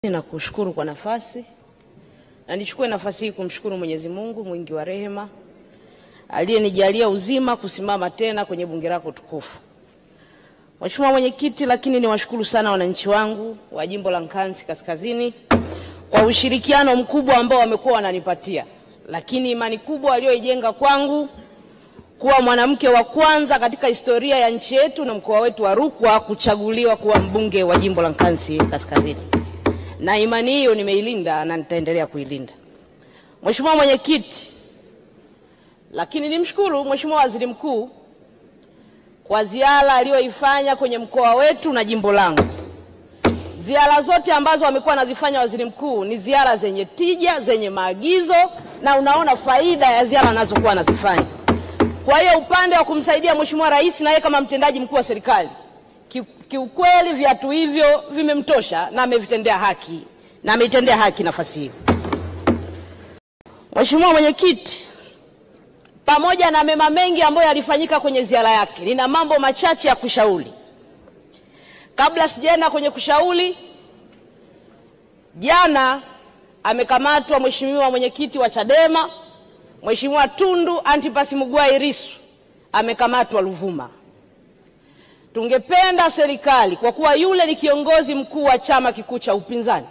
Na kushukuru kwa nafasi, na nichukue nafasi hii kumshukuru Mwenyezi Mungu mwingi wa rehema aliyenijalia uzima kusimama tena kwenye bunge lako tukufu. Mheshimiwa Mwenyekiti, lakini niwashukuru sana wananchi wangu wa jimbo la Nkasi Kaskazini kwa ushirikiano mkubwa ambao wamekuwa wananipatia, lakini imani kubwa walioijenga kwangu kuwa mwanamke wa kwanza katika historia ya nchi yetu na mkoa wetu wa Rukwa kuchaguliwa kuwa mbunge wa jimbo la Nkasi Kaskazini. Na imani hiyo nimeilinda na nitaendelea kuilinda. Mheshimiwa Mwenyekiti, lakini nimshukuru Mheshimiwa Waziri Mkuu kwa ziara aliyoifanya kwenye mkoa wetu na jimbo langu. Ziara zote ambazo amekuwa anazifanya Waziri Mkuu ni ziara zenye tija, zenye maagizo, na unaona faida ya ziara anazokuwa anazifanya. Kwa hiyo upande wa kumsaidia Mheshimiwa Rais na yeye kama mtendaji mkuu wa serikali, kiukweli viatu hivyo vimemtosha na amevitendea haki, na ametendea haki nafasi hii. Mheshimiwa Mwenyekiti, pamoja na mema mengi ambayo yalifanyika kwenye ziara yake, nina mambo machache ya kushauri. Kabla sijaenda kwenye kushauri, jana amekamatwa Mheshimiwa Mwenyekiti wa Chadema, Mheshimiwa Tundu Antipas Mugwai Lissu, amekamatwa Ruvuma. Tungependa serikali, kwa kuwa yule ni kiongozi mkuu wa chama kikuu cha upinzani,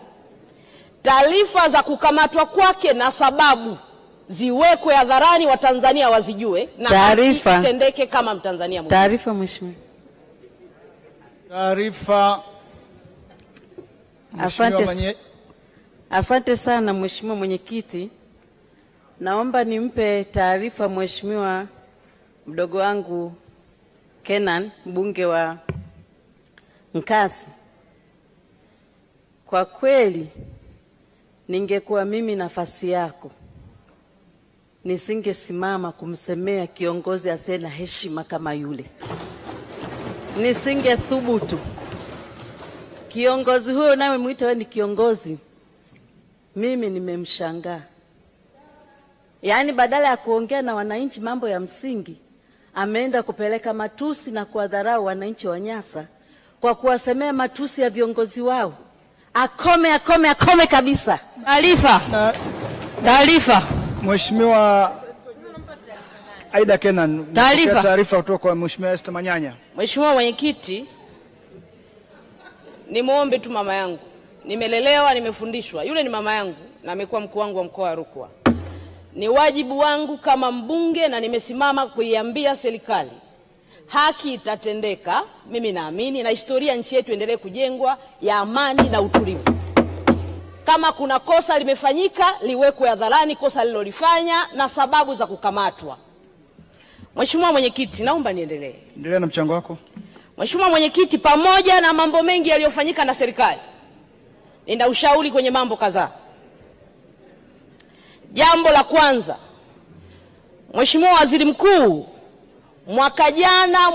taarifa za kukamatwa kwake na sababu ziwekwe hadharani, wa Tanzania wazijue, na taarifa itendeke kama Mtanzania mwingine. Taarifa Mheshimiwa. Taarifa. Asante sana Mheshimiwa Mwenyekiti. Naomba nimpe taarifa Mheshimiwa mdogo wangu Kenan, mbunge wa Nkasi. Kwa kweli ningekuwa mimi nafasi yako, nisingesimama kumsemea kiongozi asiye na heshima kama yule. Nisingethubutu. Kiongozi huyo nawe muite wewe ni kiongozi, mimi nimemshangaa. Yaani badala ya kuongea na wananchi mambo ya msingi, ameenda kupeleka matusi na kuwadharau wananchi wa Nyasa kwa kuwasemea matusi ya viongozi wao. Akome kabisa. Taarifa. Mheshimiwa Aida Kenan, taarifa kutoka kwa Mheshimiwa Esther Manyanya. Mheshimiwa Mwenyekiti, nimuombe tu mama yangu. Nimelelewa, nimefundishwa. Yule ni mama yangu na amekuwa mkuu wangu wa mkoa wa Rukwa. Ni wajibu wangu kama mbunge, na nimesimama kuiambia serikali haki itatendeka. Mimi naamini na historia nchi yetu endelee kujengwa ya amani na utulivu. Kama kuna kosa limefanyika, liwekwe hadharani kosa lilolifanya na sababu za kukamatwa. Mheshimiwa Mwenyekiti, naomba niendelee. Endelea na mchango wako. Mheshimiwa Mwenyekiti, pamoja na mambo mengi yaliyofanyika na serikali, nina ushauri kwenye mambo kadhaa. Jambo la kwanza, Mheshimiwa Waziri Mkuu, mwaka jana